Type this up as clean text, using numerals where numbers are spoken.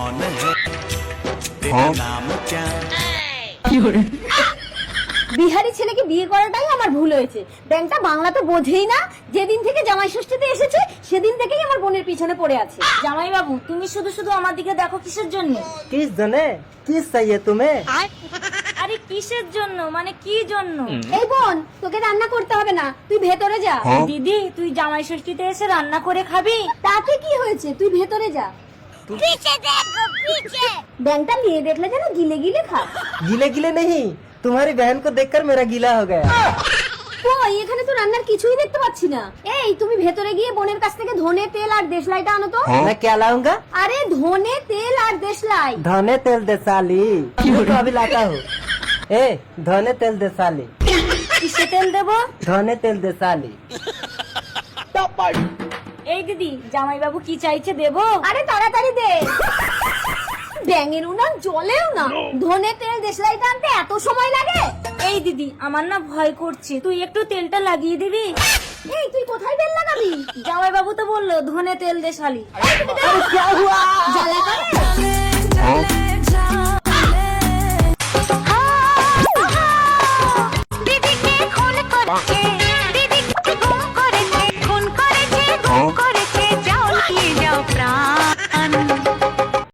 कौन है तेरा नाम क्या বিহারি ছেলেকে বিয়ে করাটাই আমার ভুল হয়েছে। ব্যাংকটা বাংলা তো বোঝেই না। যেদিন থেকে জামাই ষষ্ঠীতে এসেছে সেদিন থেকেই আমার বোনের পিছনে পড়ে আছে। জামাই বাবু, তুমি শুধু শুধু আমার দিকে দেখো কিসের জন্য? किस जने किस चाहिए तुम्हें? আরে কিসের জন্য মানে কি জন্য? এই বোন, তোকে রান্না করতে হবে না, তুই ভেতরে যা। দিদি, তুই জামাই ষষ্ঠীতে এসে রান্না করে খাবি? তাতে কি হয়েছে, তুই ভেতরে যা। ব্যাংকটা নিয়ে দেখলে যেন গিলে গিলে খা। गीले गीले नहीं, तुम्हारी बहन को देखकर मेरा गीला हो गया। কই, এখানে তো রান্নার কিছুই দেখতে পাচ্ছি না। এই, তুমি ভেতরে গিয়ে বোনের কাছ থেকে ধনে তেল আর দেশলাইটা আনো তো। मैं क्या लाऊंगा? আরে ধনে তেল আর দেশলাই। धने तेल दे साली। मैं तो अभी लाता हूँ। ए धने तेल दे साली। কিসে তেল দেবো? धने तेल दे साली। এই দিদি, জামাই বাবু কি চাইছে দেবো? আরে তাড়াতাড়ি দে। ব্যাঙের উনান জলেও না, ধনে তেল দেশলাইটা আনতে এত সময় লাগে? এই দিদি, আমার না ভয় করছে, তুই একটু তেলটা লাগিয়ে দিবি? এই, তুই কোথায় তেল লাগাবি? জামাই বাবু তো বললো ধনে তেল দে শালি। क्या हुआ? জ্বালা করে। दीदी के खून को